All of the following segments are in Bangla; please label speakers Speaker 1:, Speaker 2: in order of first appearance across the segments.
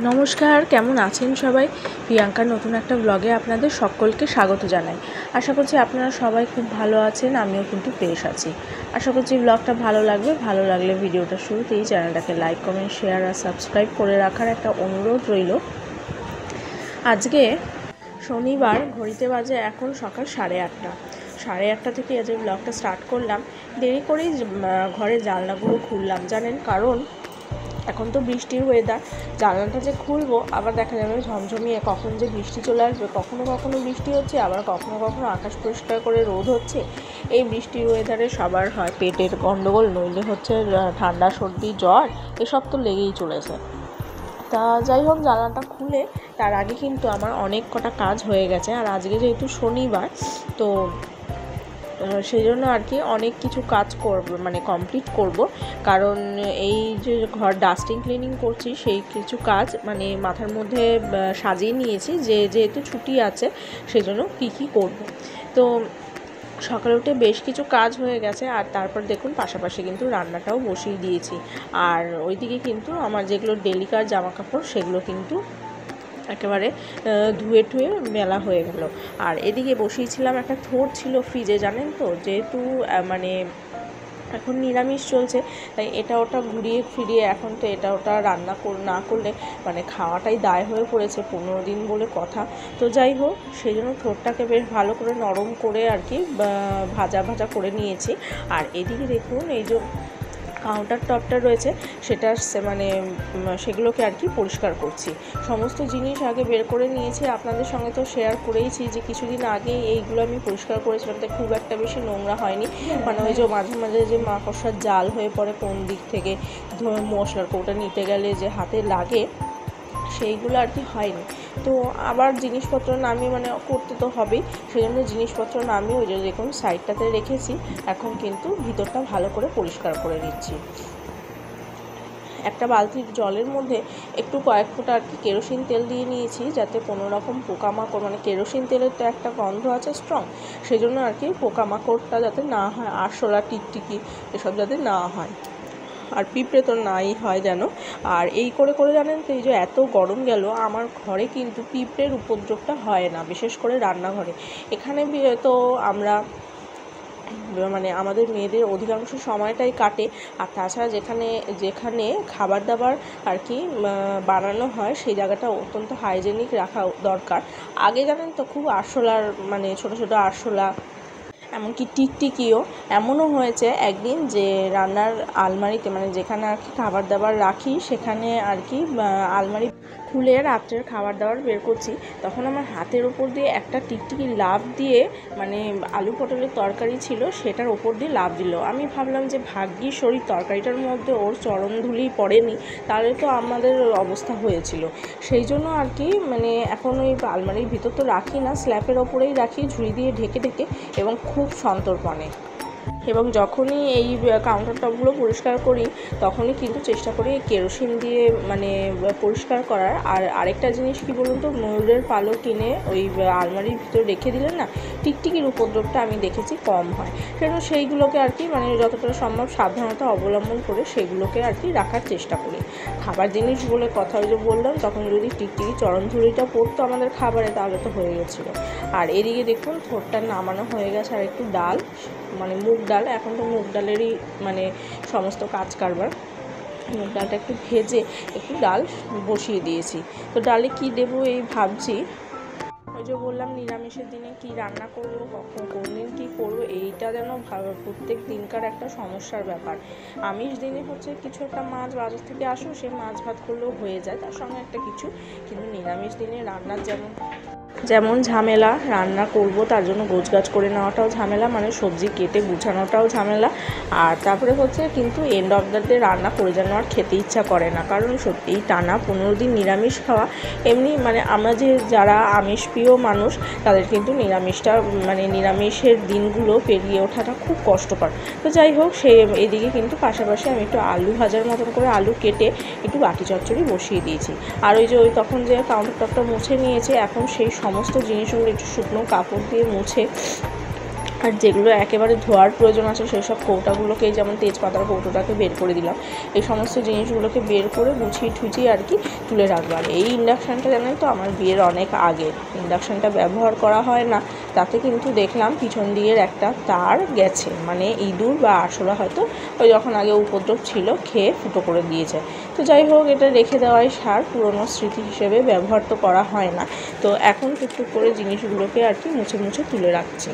Speaker 1: নমস্কার, কেমন আছেন সবাই? প্রিয়াঙ্কার নতুন একটা ব্লগে আপনাদের সকলকে স্বাগত জানাই। আশা করছি আপনারা সবাই খুব ভালো আছেন, আমিও কিন্তু বেশ আছি। আশা করছি ব্লগটা ভালো লাগবে। ভালো লাগলে ভিডিওটা শুরুতেই চ্যানেলটাকে লাইক, কমেন্ট, শেয়ার আর সাবস্ক্রাইব করে রাখার একটা অনুরোধ রইল। আজকে শনিবার, ঘড়িতে বাজে এখন সকাল 8:30। 8:30 থেকে আজ ব্লগটা স্টার্ট করলাম। দেরি করেই ঘরের জানলাগুলো খুললাম, জানেন, কারণ এখন তো বৃষ্টির ওয়েদার। জানলাটা যে খুলবো আবার দেখা যাবে ঝমঝমিয়ে কখন যে বৃষ্টি চলে আসবে। কখনো কখনো বৃষ্টি হচ্ছে, আবার কখনো কখনো আকাশ পরিষ্কার করে রোদ হচ্ছে। এই বৃষ্টির ওয়েদারে সবার হয় পেটের গন্ডগোল, নইলে হচ্ছে ঠান্ডা, সর্দি, জ্বর, এসব তো লেগেই চলেছে। তা যাই হোক, জানলাটা খুলে তার আগে কিন্তু আমার অনেক কটা কাজ হয়ে গেছে। আর আজকে যেহেতু শনিবার, তো সেই জন্য আর কি অনেক কিছু কাজ কমপ্লিট করব। কারণ এই যে ঘর ডাস্টিং ক্লিনিং করছি, সেই কিছু কাজ মাথার মধ্যে সাজিয়ে নিয়েছি যে যেহেতু ছুটি আছে সেজন্য কী করব। তো সকালে উঠে বেশ কিছু কাজ হয়ে গেছে। আর তারপর দেখুন পাশাপাশি কিন্তু রান্নাটাও বসিয়ে দিয়েছি। আর ওইদিকে কিন্তু আমার যেগুলো ডেলিকার জামা কাপড় সেগুলো কিন্তু একেবারে ধুয়ে ঠুয়ে মেলা হয়ে গেল। আর এদিকে বসিয়েছিলাম, একটা থোড় ছিল ফ্রিজে, জানেন তো, যেহেতু এখন নিরামিষ চলছে, তাই এটা ওটা ঘুরিয়ে ফিরিয়ে এখন তো এটা ওটা রান্না না করলে খাওয়াটাই দায় হয়ে পড়েছে, 15 দিন বলে কথা। তো যাই হোক, সেই জন্য থোড়টাকে বেশ ভালো করে নরম করে আর কি ভাজা করে নিয়েছি। আর এদিকে দেখুন এই যে কাউন্টার টপটা রয়েছে, সেটা সেগুলোকে আর কি পরিষ্কার করছি। সমস্ত জিনিস আগে বের করে নিয়েছি, আপনাদের সঙ্গে তো শেয়ার করেইছি যে কিছুদিন আগে এইগুলো আমি পরিষ্কার করেছিলাম, তাই খুব একটা বেশি নোংরা হয়নি। ওই যে মাঝে মাঝে যে মাকড়সার জাল হয়ে পড়ে কোন দিক থেকে মশলার কৌটা নিতে গেলে যে হাতে লাগে, সেইগুলো আর কি হয়নি। তো আবার জিনিসপত্র নামিয়ে করতে তো হবেই, সেই জন্য জিনিসপত্র নামিয়ে ওই যে দেখুন সাইডটাতে রেখেছি। এখন কিন্তু ভিতরটা ভালো করে পরিষ্কার করে নিচ্ছি। একটা বালতির জলের মধ্যে একটু কয়েক ফোঁটা আর কি কেরোসিন তেল দিয়ে নিয়েছি, যাতে কোনো রকম পোকামাকড়, কেরোসিন তেলের তো একটা গন্ধ আছে স্ট্রং, সেই জন্য আর কি পোকামাকড়টা যাতে না হয়, আরশোলা, টিকটিকি এসব যাতে না হয়, আর পিঁপড়ে তো নাই হয় যেন। আর এই করে জানেন তো, এই যে এত গরম গেল, আমার ঘরে কিন্তু পিঁপড়ের উপদ্রবটা হয় না, বিশেষ করে রান্নাঘরে। এখানে তো আমরা আমাদের মেয়েদের অধিকাংশ সময়টাই কাটে। আর তাছাড়া যেখানে খাবার দাবার আর কি বানানো হয়, সেই জায়গাটা অত্যন্ত হাইজেনিক রাখা দরকার। আগে জানেন তো খুব আরশোলার ছোটো ছোটো আরশোলা, এমনকি টিকটিকিও, এমনও হয়েছে একদিন যে রান্নার আলমারিতে যেখানে আর কি খাবার দাবার রাখি, সেখানে আর কি আলমারি খুলে রাত্রের খাবার দাবার বের করছি, তখন আমার হাতের ওপর দিয়ে একটা টিকটিকি লাফ দিয়ে আলু পটলের তরকারি ছিল সেটার ওপর দিয়ে লাফ দিল। আমি ভাবলাম যে ভাগ্যিস ওই তরকারিটার মধ্যে ওর চরণধুলি পড়েনি, তাহলে তো আমাদের অবস্থা হয়েছিল। সেই জন্য আর কি এখন ওই আলমারির ভিতর তো রাখি না, স্ল্যাপের ওপরেই রাখি ঝুড়ি দিয়ে ঢেকে, এবং খুব সন্তর্পণে। এবং যখনই এই কাউন্টার টপগুলো পরিষ্কার করি, তখনই কিন্তু চেষ্টা করি কেরোসিন দিয়ে পরিষ্কার করার। আর আরেকটা জিনিস কি বলুন তো, ময়ূরের পালক কিনে ওই আলমারির ভিতরে রেখে দিলেন না, টিকটিকির উপদ্রবটা আমি দেখেছি কম হয়। সেজন্য সেইগুলোকে আর কি যতটা সম্ভব সাবধানতা অবলম্বন করে সেগুলোকে আর কি রাখার চেষ্টা করি। খাবার জিনিস বলে কথা, ওই যে বললাম, তখন যদি টিকটিকি চরণধুলিটা পড়তো আমাদের খাবারে, তাহলে তো হয়ে গেছিলো। আর এদিকে দেখুন থোড়টা নামানো হয়ে গেছে। আর একটু ডাল, মুগ ডাল, এখন তো মুগ ডালেরই সমস্ত কাজ কারবার। মুগ ডালটা একটু ভেজে একটু ডাল বসিয়ে দিয়েছি। তো ডালে কি দেবো এই ভাবছি। ওই যে বললাম নিরামিষের দিনে কি রান্না করবো, কখন কোন দিন কী করবো, এইটা যেন প্রত্যেক দিনকার একটা সমস্যার ব্যাপার। আমিষ দিনে হচ্ছে কিছু একটা মাছ বাজার থেকে আসো, সে মাছ ভাত করলেও হয়ে যায়, তার সঙ্গে একটা কিছু। কিন্তু নিরামিষ দিনে রান্নার যেমন ঝামেলা, রান্না করব তার জন্য গোছগাছ করে নেওয়াটাও ঝামেলা, সবজি কেটে গুছানোটাও ঝামেলা। আর তারপরে হচ্ছে কিন্তু এন্ড অফ দ্য ডে রান্না করে যেন আর খেতে ইচ্ছা করে না, কারণ সত্যিই টানা 15 দিন নিরামিষ খাওয়া, এমনি আমরা যারা আমিষ প্রিয় মানুষ, তাদের কিন্তু নিরামিষের দিনগুলো পেরিয়ে ওঠাটা খুব কষ্টকর। তো যাই হোক, এদিকে কিন্তু পাশাপাশি আমি একটু আলু ভাজার মতন করে আলু কেটে একটু বাটি চচ্চড়ি বসিয়ে দিয়েছি। আর ওই যে তখন যে কাউন্টার টপটা মুছে নিয়েছে, এখন সেই সমস্ত জিনিসগুলো একটু শুকনো কাপড় দিয়ে মুছে আর যেগুলো একেবারে ধোয়ার প্রয়োজন আছে সেই সব কৌটাগুলোকে, যেমন তেজপাতার কৌটোটাকে বের করে দিলাম, এই সমস্ত জিনিসগুলোকে বের করে গুছিয়ে ঠুচিয়ে আর কি তুলে রাখবো। আর এই ইন্ডাকশানটা জানেন তো আমার বিয়ের অনেক আগে ইন্ডাকশানটা ব্যবহার করা হয় না, তাতে কিন্তু দেখলাম পিছন দিকের একটা তার গেছে, মানে ইঁদুর বা আরশোলা হয়তো ওই যখন আগে উপদ্রব ছিল খেয়ে ফুটো করে দিয়েছে। তো যাই হোক, এটা রেখে দেওয়াই সার, পুরনো স্মৃতি হিসেবে ব্যবহার তো করা হয় না। তো এখন টুকটুক করে জিনিসগুলোকে আর কি মুছে মুছে তুলে রাখছি।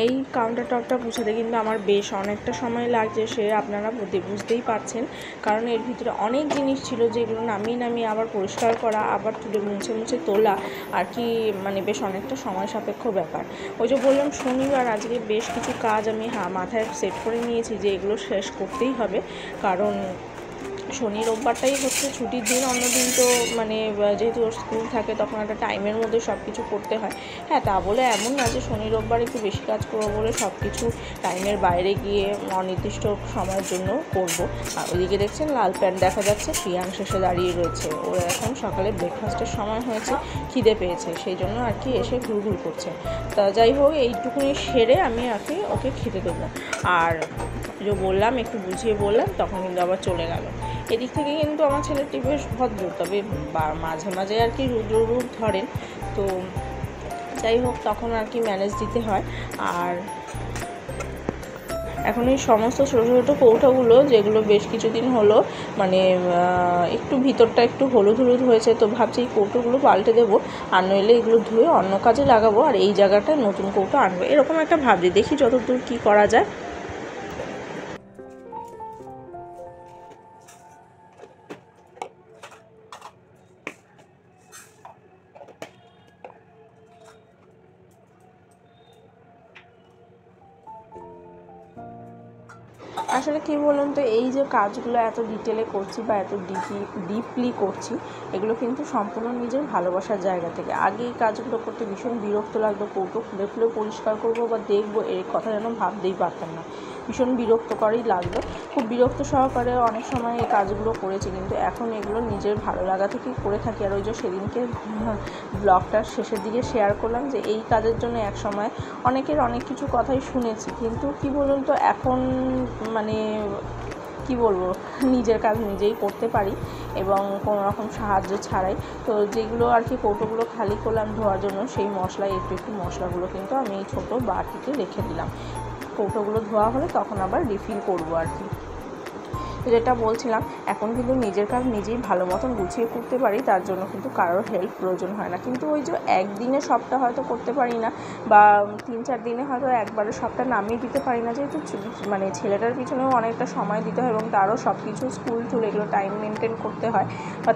Speaker 1: এই কাউন্টার টপটা মুছাতে কিন্তু আমার বেশ অনেকটা সময় লাগছে, সে আপনারা বুঝতেই পারছেন, কারণ এর ভিতরে অনেক জিনিস ছিল যেগুলো নামিয়ে নামিয়ে আবার পরিষ্কার করা, আবার তুলে মুছে মুছে তোলা আর কি, মানে বেশ অনেকটা সময় সাপেক্ষ ব্যাপার। ওই যে বললাম শনিবার, আজকে বেশ কিছু কাজ আমি মাথায় সেট করে নিয়েছি যে এগুলো শেষ করতেই হবে, কারণ শনি রোববারটাই হচ্ছে ছুটির দিন, অন্য দিন তো মানে যেহেতু ওর স্কুল থাকে তখন একটা টাইমের মধ্যে সব কিছু করতে হয়। হ্যাঁ, তা বলে এমন না যে শনি রোববার একটু বেশি কাজ করবো বলে সব কিছু টাইমের বাইরে গিয়ে অনির্দিষ্ট সময়ের জন্য করব। আর ওইদিকে দেখছেন লাল প্যান্ট দেখা যাচ্ছে, প্রিয়াং শেষে দাঁড়িয়ে রয়েছে, ওর এখন সকালে ব্রেকফাস্টের সময় হয়েছে, খিদে পেয়েছে, সেই জন্য আর কি এসে ঘুরঘুর করছে। তা যাই হোক, এইটুকুনি সেরে আমি ওকে খেতে দেবো। আর যে বললাম একটু বুঝিয়ে বললাম, তখন কিন্তু আবার চলে গেল। এদিক থেকে কিন্তু আমার ছেলেটি বেশ ভদ্র, তবে মাঝে মাঝে আর কি রুদ্র রূপ ধরেন। তো যাই হোক, তখন আর কি ম্যানেজ দিতে হয়। আর এখন এই সমস্ত ছোটো ছোটো কৌটাগুলো, যেগুলো বেশ কিছুদিন হলো মানে একটু ভিতরটা একটু হলুদ হলুদ হয়েছে, তো ভাবছি এই কৌটোগুলো পাল্টে দেবো, আর নইলে এগুলো ধুয়ে অন্য কাজে লাগাবো, আর এই জায়গাটায় নতুন কৌটো আনবো, এরকম একটা ভাবছি, দেখি যতদূর কী করা যায়। আসলে কী বলুন তো, এই যে কাজগুলো এত ডিটেলে করছি বা এত ডিপলি করছি, এগুলো কিন্তু সম্পূর্ণ নিজের ভালোবাসার জায়গা থেকে। আগে এই কাজগুলো করতে ভীষণ বিরক্ত লাগতো, কৌটো খুলে খুলে পরিষ্কার করবো বা দেখবো, এই কথা যেন ভাবতেই পারতাম না, ভীষণ বিরক্তকরই লাগতো, খুব বিরক্ত সহকারে অনেক সময় এই কাজগুলো করেছি। কিন্তু এখন এগুলো নিজের ভালো লাগা থেকেই করে থাকি। আর ওই যে সেদিনকে ব্লগটার শেষের দিকে শেয়ার করলাম যে এই কাজের জন্য এক সময় অনেকের অনেক কিছু কথাই শুনেছি, কিন্তু কী বলুন তো, এখন মানে কি বলবো, নিজের কাজ নিজেই করতে পারি এবং কোনো রকম সাহায্য ছাড়াই। তো যেগুলো আর কি কৌটোগুলো খালি করলাম ধোয়ার জন্য, সেই মশলা একটু মশলাগুলো কিন্তু আমি এই ছোটো বাটিতে রেখে দিলাম, কৌটোগুলো ধোয়া হলে তখন আবার রিফিল করবো আর কি। যেটা বলছিলাম, এখন কিন্তু নিজের কাজ নিজেই ভালো মতন গুছিয়ে করতে পারি, তার জন্য কিন্তু কারোর হেল্প প্রয়োজন হয় না। কিন্তু ওই যে একদিনে সবটা হয়তো করতে পারি না, বা 3-4 দিনে হয়তো একবারে সবটা নামিয়ে দিতে পারি না, যেহেতু মানে ছেলেটার পিছনেও অনেকটা সময় দিতে হয় এবং তারও সব কিছু স্কুল টুল এগুলো টাইম মেনটেন করতে হয়, বা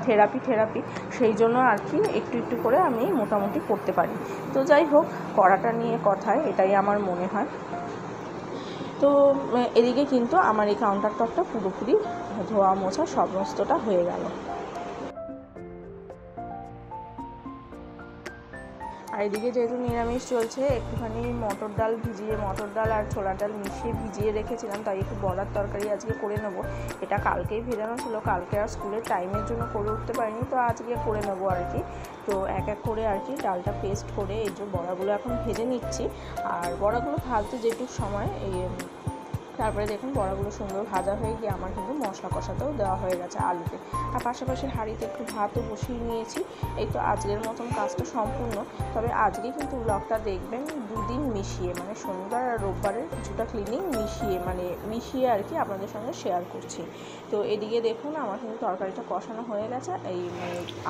Speaker 1: থেরাপি সেই জন্য আর কি একটু একটু করে আমি মোটামুটি করতে পারি। তো যাই হোক, করাটা নিয়ে কথায় এটাই আমার মনে হয়। তো এদিকে কিন্তু আমার এই কাউন্টার টপটা পুরোপুরি ধোয়া মোছা সমস্তটা হয়ে গেল। আর এদিকে যেহেতু নিরামিষ চলছে, একটুখানি মটর ডাল আর ছোলার ডাল মিশিয়ে ভিজিয়ে রেখেছিলাম, তাই একটু বড়ার তরকারি আজকে করে নেব। এটা কালকেই ভেজানো ছিল, কালকে আর স্কুলের টাইমের জন্য করে উঠতে পারিনি, তো আজকে করে নেবো আর কি। তো এক এক করে আর কি ডালটা পেস্ট করে এই যে বড়াগুলো এখন ভেজে নিচ্ছি। আর বড়াগুলো ভাজতে যেটুকু সময় তারপরে দেখুন বড়াগুলো সুন্দর ভাজা হয়ে গিয়ে আমার কিন্তু মশলা কষাতেও দেওয়া হয়ে গেছে আলুতে। আর পাশাপাশি হাঁড়িতে একটু ভাতও বসিয়ে নিয়েছি। এই তো আজকের মতন কাজটা সম্পূর্ণ। তবে আজকে কিন্তু ব্লগটা দেখবেন দুদিন মিশিয়ে, মানে শনিবার আর রোববারের কিছুটা ক্লিনিং মিশিয়ে আর কি আপনাদের সঙ্গে শেয়ার করছি। তো এদিকে দেখুন আমার কিন্তু তরকারিটা কষানো হয়ে গেছে, এই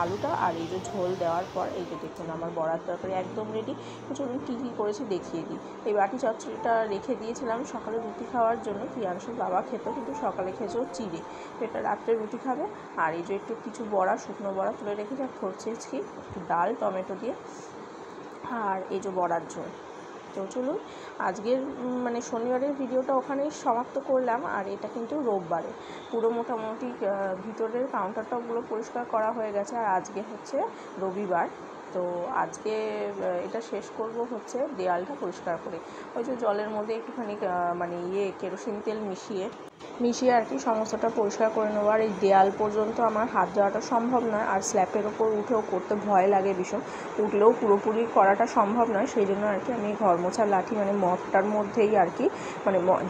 Speaker 1: আলুটা আর এই যে ঝোল দেওয়ার পর এই যে দেখুন আমার বড়ার তরকারি একদম রেডি। তো চলুন কী কী করেছি দেখিয়ে দিই। এই বাটি চচ্চড়িটা রেখে দিয়েছিলাম সকালে রুটি খাওয়ার জন্য, প্রিয়াংশুর বাবা খেত কিন্তু সকালে খেয়েছিল চিড়ে, তো এটা রাত্রে রুটি খাবে। আর এই যে একটু কিছু বড়া, শুকনো বড়া তুলে রেখেছি, আর করছি একটু ডাল টমেটো দিয়ে, আর এই যে বড়ার ঝোল। তো চলুন আজকের শনিবারের ভিডিওটা ওখানেই সমাপ্ত করলাম। আর এটা কিন্তু রোববারে পুরো মোটামুটি ভিতরের কাউন্টারটপগুলো পরিষ্কার করা হয়ে গেছে। আর আজকে হচ্ছে রবিবার, তো আজকে এটা শেষ করব হচ্ছে দেয়ালটা পরিষ্কার করে। ওই যে জলের মধ্যে একটুখানি কেরোসিন তেল মিশিয়ে আর কি সমস্তটা পরিষ্কার করে নেবো। আর এই দেয়াল পর্যন্ত আমার হাত দেওয়াটা সম্ভব নয়, আর স্ল্যাপের ওপর উঠেও করতে ভয় লাগে ভীষণ, উঠলেও পুরোপুরি করাটা সম্ভব নয়। সেই জন্য আর কি আমি ঘর মোছার লাঠি মপটার মধ্যেই আর কি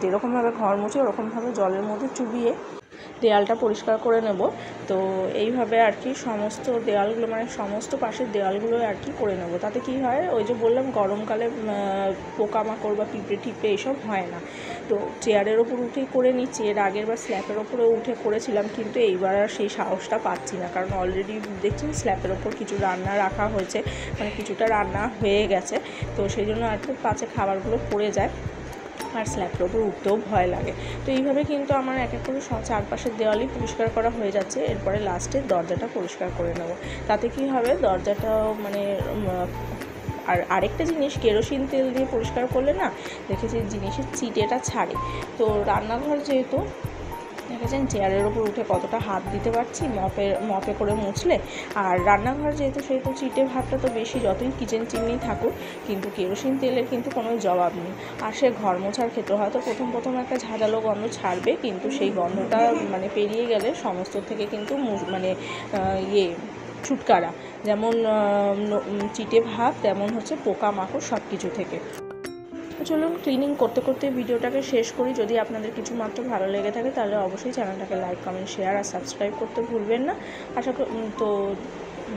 Speaker 1: যেরকমভাবে ঘর মুছি ওরকমভাবে জলের মধ্যে চুবিয়ে দেয়ালটা পরিষ্কার করে নেব। তো এইভাবে আর কি সমস্ত দেয়ালগুলো সমস্ত পাশের দেয়ালগুলো আর কি করে নেব। তাতে কি হয়, ওই যে বললাম গরমকালে পোকামাকড় বা পিঁপড়ে টিপড়ে এসব হয় না। তো চেয়ারের ওপর উঠেই করে নিচ্ছি। এর আগের বার স্ল্যাপের ওপরে উঠে করেছিলাম, কিন্তু এইবার আর সেই সাহসটা পাচ্ছি না, কারণ অলরেডি দেখছেন স্ল্যাপের ওপর কিছু রান্না রাখা হয়েছে, কিছুটা রান্না হয়ে গেছে। তো সেই জন্য আর কি পাছে খাবারগুলো পড়ে যায়, আর স্ল্যাপের ওপর উঠতেও ভয় লাগে। তো এইভাবে কিন্তু আমার এক এক করে চারপাশের দেওয়ালই পরিষ্কার করা হয়ে যাচ্ছে। এরপরে লাস্টে দরজাটা পরিষ্কার করে নেব। তাতে কি হবে, দরজাটাও আর আরেকটা জিনিস, কেরোসিন তেল দিয়ে পরিষ্কার করলে না দেখেছি জিনিসের চিটেটা ছাড়ে। তো রান্নাঘর যেহেতু দেখেছেন চেয়ারের ওপর উঠে কতটা হাত দিতে পারছি মপে করে মুছলে, আর রান্নাঘর যেহেতু সেহেতু চিটে ভাবটা তো বেশি, যতই কিচেন চিমনি থাকুক, কিন্তু কেরোসিন তেলের কিন্তু কোনো জবাব নেই। আর সে ঘর মোছার ক্ষেত্রে হয়তো প্রথম একটা ঝাঁঝালো গন্ধ ছাড়বে, কিন্তু সেই গন্ধটা পেরিয়ে গেলে সমস্ত থেকে কিন্তু ছুটকারা, যেমন চিটে ভাব তেমন হচ্ছে পোকামাকড় সব কিছু থেকে। চলুন ক্লিনিং করতে করতে ভিডিওটাকে শেষ করি। যদি আপনাদের কিছু মাত্র ভালো লেগে থাকে তাহলে অবশ্যই চ্যানেলটাকে লাইক কমেন্ট শেয়ার আর সাবস্ক্রাইব করতে ভুলবেন না। তো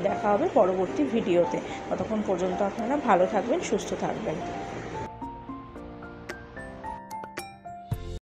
Speaker 1: দেখা হবে পরবর্তী ভিডিওতে। ততক্ষণ পর্যন্ত আপনারা ভালো থাকবেন, সুস্থ থাকবেন।